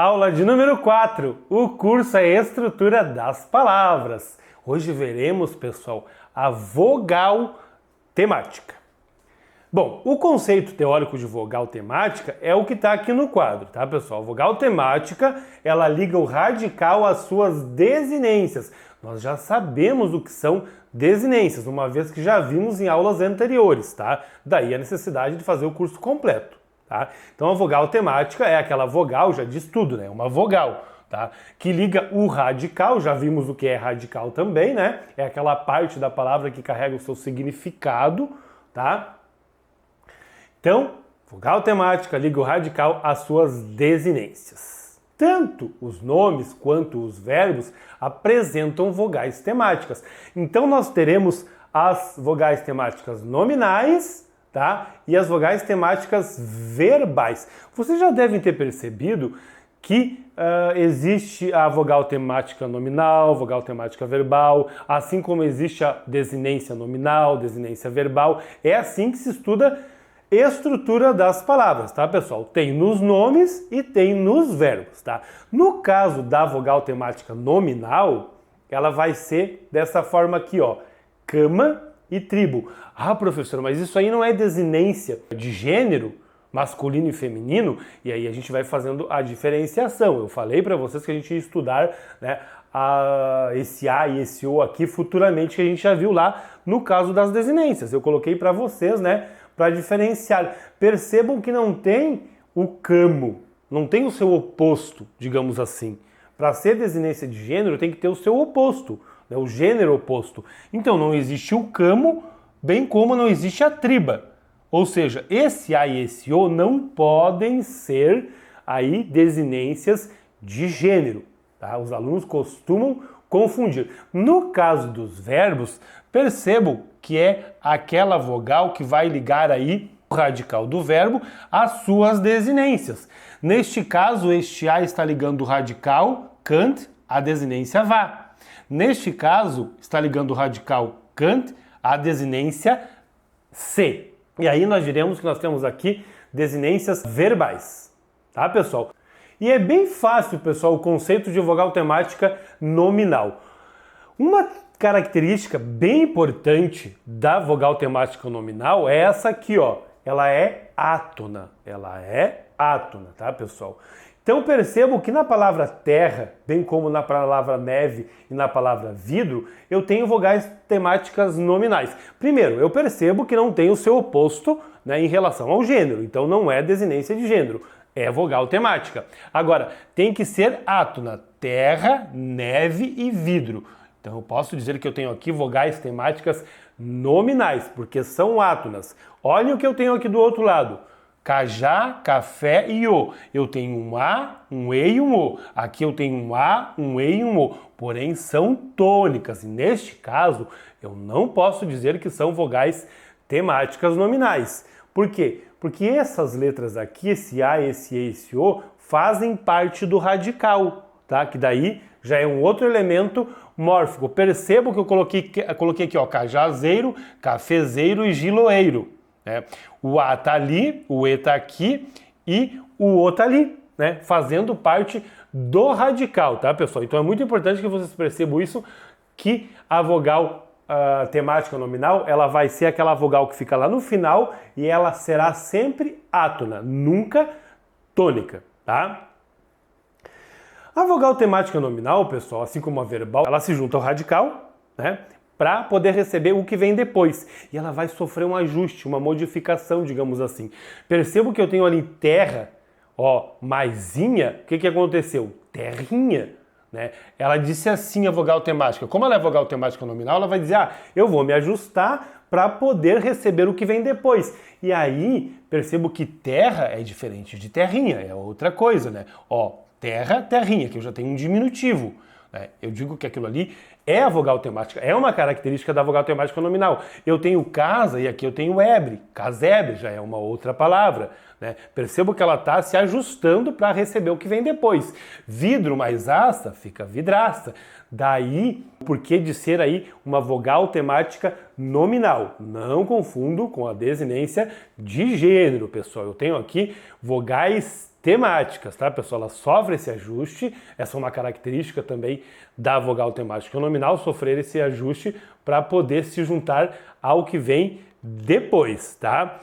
Aula de número 4, o curso é Estrutura das Palavras. Hoje veremos, pessoal, a vogal temática. Bom, o conceito teórico de vogal temática é o que está aqui no quadro, tá, pessoal? A vogal temática, ela liga o radical às suas desinências. Nós já sabemos o que são desinências, uma vez que já vimos em aulas anteriores, tá? Daí a necessidade de fazer o curso completo. Tá? Então a vogal temática é aquela vogal, já diz tudo, né? Uma vogal, tá? Que liga o radical, já vimos o que é radical também, né? É aquela parte da palavra que carrega o seu significado, tá? Então, vogal temática liga o radical às suas desinências. Tanto os nomes quanto os verbos apresentam vogais temáticas. Então nós teremos as vogais temáticas nominais, tá? E as vogais temáticas verbais. Vocês já devem ter percebido que existe a vogal temática nominal, vogal temática verbal, assim como existe a desinência nominal, desinência verbal. É assim que se estuda estrutura das palavras, tá, pessoal? Tem nos nomes e tem nos verbos, tá? No caso da vogal temática nominal, ela vai ser dessa forma aqui, ó, cama e tribo. Ah, professor, mas isso aí não é desinência de gênero, masculino e feminino? E aí a gente vai fazendo a diferenciação. Eu falei para vocês que a gente ia estudar, né, esse A e esse O aqui futuramente, que a gente já viu lá no caso das desinências. Eu coloquei para vocês, né, para diferenciar. Percebam que não tem o camo, não tem o seu oposto, digamos assim. Para ser desinência de gênero tem que ter o seu oposto, né, o gênero oposto. Então não existe o camo, bem como não existe a triba. Ou seja, esse A e esse O não podem ser aí desinências de gênero. Tá? Os alunos costumam confundir. No caso dos verbos, percebam que é aquela vogal que vai ligar aí o radical do verbo às suas desinências. Neste caso, este A está ligando o radical cant à desinência vá. Neste caso, está ligando o radical cant à desinência se. E aí nós diremos que nós temos aqui desinências verbais, tá, pessoal? E é bem fácil, pessoal, o conceito de vogal temática nominal. Uma característica bem importante da vogal temática nominal é essa aqui, ó. Ela é átona. Ela é átona, tá, pessoal? Então percebo que na palavra terra, bem como na palavra neve e na palavra vidro, eu tenho vogais temáticas nominais. Primeiro, eu percebo que não tem o seu oposto, né, em relação ao gênero, então não é desinência de gênero, é vogal temática. Agora, tem que ser átona, terra, neve e vidro. Então eu posso dizer que eu tenho aqui vogais temáticas nominais, porque são átonas. Olha o que eu tenho aqui do outro lado. Cajá, café e o. Eu tenho um A, um E e um O. Aqui eu tenho um A, um E e um O. Porém, são tônicas. E neste caso, eu não posso dizer que são vogais temáticas nominais. Por quê? Porque essas letras aqui, esse A, esse E, esse O, fazem parte do radical, tá? Que daí já é um outro elemento mórfico. Percebam que eu coloquei aqui, ó, cajazeiro, cafezeiro e giloeiro. Né? O A tá ali, o E tá aqui e o O tá ali, né? Fazendo parte do radical, tá, pessoal? Então é muito importante que vocês percebam isso, que a vogal temática nominal, ela vai ser aquela vogal que fica lá no final e ela será sempre átona, nunca tônica, tá? A vogal temática nominal, pessoal, assim como a verbal, ela se junta ao radical, né, para poder receber o que vem depois. E ela vai sofrer um ajuste, uma modificação, digamos assim. Percebo que eu tenho ali terra, ó, maisinha. O que aconteceu? Terrinha. Né? Ela disse assim a vogal temática. Como ela é vogal temática nominal, ela vai dizer, eu vou me ajustar para poder receber o que vem depois. E aí, percebo que terra é diferente de terrinha, é outra coisa, né? Ó, terra, terrinha, que eu já tenho um diminutivo. Né? Eu digo que aquilo ali é a vogal temática, é uma característica da vogal temática nominal. Eu tenho casa e aqui eu tenho ebre. Casebre já é uma outra palavra. Né? Percebo que ela está se ajustando para receber o que vem depois. Vidro mais aça fica vidraça. Daí, o porquê de ser aí uma vogal temática nominal. Não confundo com a desinência de gênero, pessoal. Eu tenho aqui vogais temáticas, tá, pessoal? Ela sofre esse ajuste, essa é uma característica também da vogal temática nominal, sofrer esse ajuste para poder se juntar ao que vem depois, tá?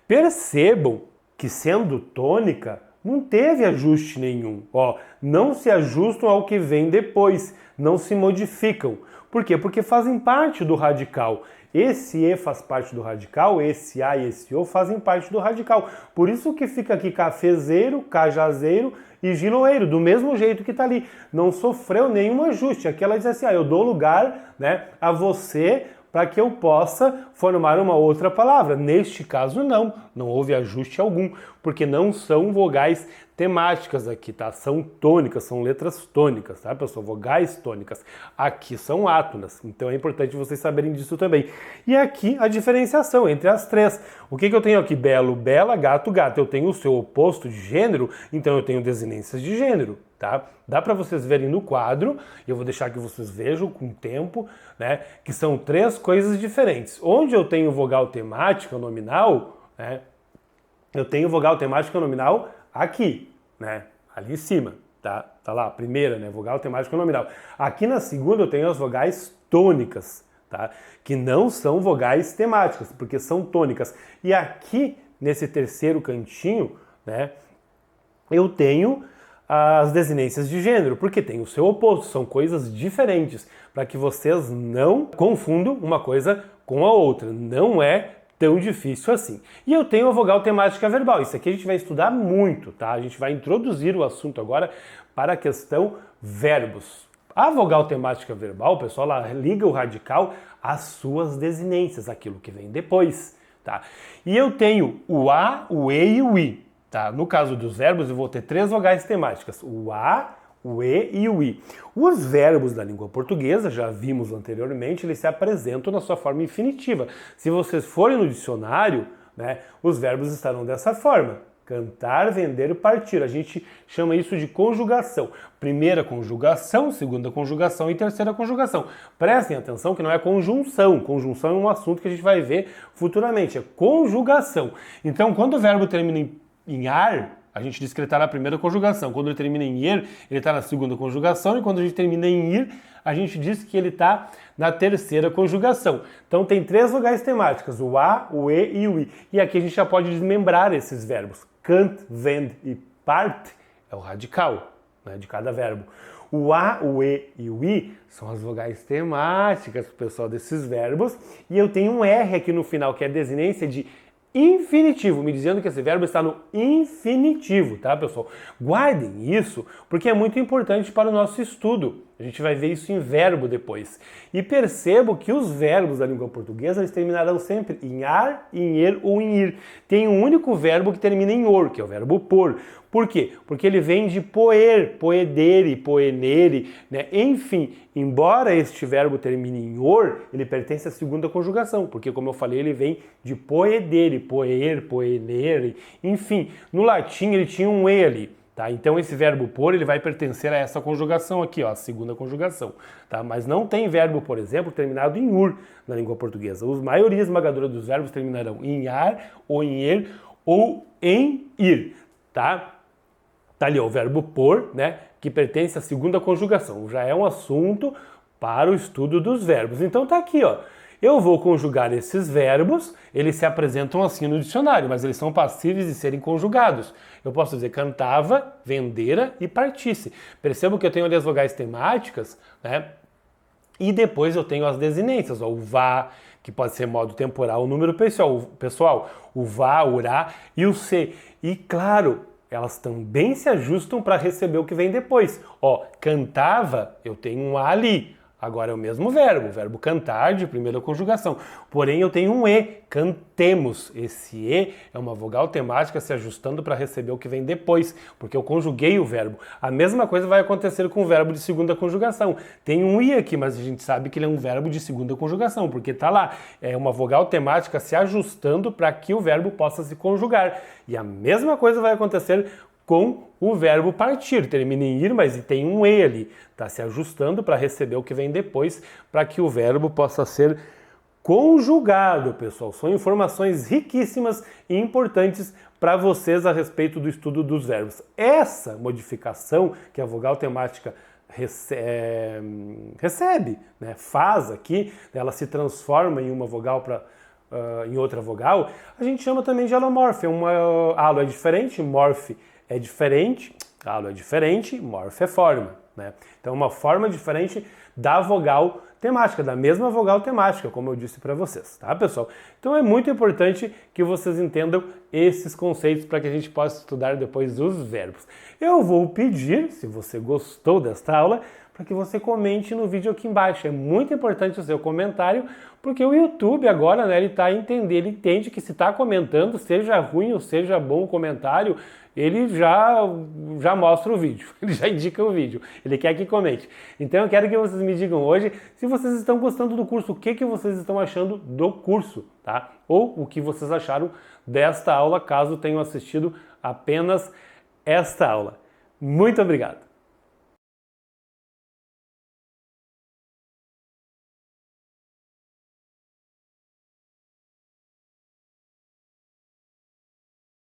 Percebam que sendo tônica, não teve ajuste nenhum, ó, não se ajustam ao que vem depois, não se modificam. Por quê? Porque fazem parte do radical. Esse E faz parte do radical, esse A e esse O fazem parte do radical. Por isso que fica aqui cafezeiro, cajazeiro e giloeiro, do mesmo jeito que tá ali. Não sofreu nenhum ajuste. Aqui ela diz assim, eu dou lugar, né, a você para que eu possa formar uma outra palavra. Neste caso, não houve ajuste algum, porque não são vogais temáticas aqui, tá? São tônicas, são letras tônicas, tá, pessoal? Vogais tônicas. Aqui são átonas, então é importante vocês saberem disso também. E aqui a diferenciação entre as três. O que eu tenho aqui? Belo, bela, gato, gato. Eu tenho o seu oposto de gênero, então eu tenho desinências de gênero. Tá? Dá para vocês verem no quadro, eu vou deixar que vocês vejam com o tempo, né, que são três coisas diferentes. Onde eu tenho vogal temática nominal, né, eu tenho vogal temática nominal aqui, né, ali em cima, tá? Tá lá, a primeira, né, vogal temática nominal. Aqui na segunda eu tenho as vogais tônicas, tá? Que não são vogais temáticas, porque são tônicas. E aqui, nesse terceiro cantinho, né, eu tenho as desinências de gênero, porque tem o seu oposto, são coisas diferentes, para que vocês não confundam uma coisa com a outra, não é tão difícil assim. E eu tenho a vogal temática verbal, isso aqui a gente vai estudar muito, tá? A gente vai introduzir o assunto agora para a questão verbos. A vogal temática verbal, pessoal, ela liga o radical às suas desinências, aquilo que vem depois, tá? E eu tenho o A, o E e o I. Tá? No caso dos verbos, eu vou ter três vogais temáticas, o A, o E e o I. Os verbos da língua portuguesa, já vimos anteriormente, eles se apresentam na sua forma infinitiva. Se vocês forem no dicionário, né, os verbos estarão dessa forma. Cantar, vender, partir. A gente chama isso de conjugação. Primeira conjugação, segunda conjugação e terceira conjugação. Prestem atenção que não é conjunção. Conjunção é um assunto que a gente vai ver futuramente. É conjugação. Então, quando o verbo termina em ar, a gente diz que ele está na primeira conjugação. Quando ele termina em ir, ele está na segunda conjugação. E quando a gente termina em ir, a gente diz que ele está na terceira conjugação. Então tem três vogais temáticas, o A, o E e o I. E aqui a gente já pode desmembrar esses verbos. Cant, vend e part é o radical, né, de cada verbo. O A, o E e o I são as vogais temáticas, pessoal, desses verbos. E eu tenho um R aqui no final, que é a desinência de infinitivo, me dizendo que esse verbo está no infinitivo, tá, pessoal? Guardem isso, porque é muito importante para o nosso estudo. A gente vai ver isso em verbo depois. E percebo que os verbos da língua portuguesa eles terminarão sempre em ar, em er ou em ir. Tem um único verbo que termina em or, que é o verbo pôr. Por quê? Porque ele vem de poer, poedere, poenere, né? Enfim, embora este verbo termine em or, ele pertence à segunda conjugação, porque como eu falei, ele vem de poedere, poer, poenere, enfim, no latim ele tinha um e ali. Tá? Então esse verbo por ele vai pertencer a essa conjugação aqui, ó, a segunda conjugação. Tá? Mas não tem verbo, por exemplo, terminado em ur na língua portuguesa. A maioria esmagadora dos verbos terminarão em ar, ou em er, ou em ir. Tá? Tá ali ó, o verbo por, né, que pertence à segunda conjugação. Já é um assunto para o estudo dos verbos. Então tá aqui, ó. Eu vou conjugar esses verbos, eles se apresentam assim no dicionário, mas eles são passíveis de serem conjugados. Eu posso dizer cantava, vendera e partisse. Percebam que eu tenho ali as vogais temáticas, né? E depois eu tenho as desinências, ó, o vá, que pode ser modo temporal, o número pessoal, o vá, o urá e o se. E claro, elas também se ajustam para receber o que vem depois. Ó, cantava, eu tenho um a ali. Agora é o mesmo verbo, o verbo cantar de primeira conjugação. Porém, eu tenho um E, cantemos. Esse E é uma vogal temática se ajustando para receber o que vem depois, porque eu conjuguei o verbo. A mesma coisa vai acontecer com o verbo de segunda conjugação. Tem um I aqui, mas a gente sabe que ele é um verbo de segunda conjugação, porque está lá. É uma vogal temática se ajustando para que o verbo possa se conjugar. E a mesma coisa vai acontecer com o verbo partir, termina em ir, mas tem um E ali, está se ajustando para receber o que vem depois, para que o verbo possa ser conjugado, pessoal. São informações riquíssimas e importantes para vocês a respeito do estudo dos verbos. Essa modificação que a vogal temática recebe, né, faz aqui, ela se transforma em uma vogal em outra vogal, a gente chama também de alomorfe. Alo é diferente, morfe é diferente, alo é diferente, morfe é forma, né? Então uma forma diferente da vogal temática, da mesma vogal temática, como eu disse para vocês, tá, pessoal? Então é muito importante que vocês entendam esses conceitos para que a gente possa estudar depois os verbos. Eu vou pedir, se você gostou desta aula, para que você comente no vídeo aqui embaixo. É muito importante o seu comentário, porque o YouTube agora, né, ele entende que se está comentando, seja ruim ou seja bom o comentário, ele já mostra o vídeo, ele já indica o vídeo, ele quer que comente. Então eu quero que vocês me digam hoje se vocês estão gostando do curso, o que vocês estão achando do curso, tá? Ou o que vocês acharam desta aula, caso tenham assistido apenas esta aula. Muito obrigado!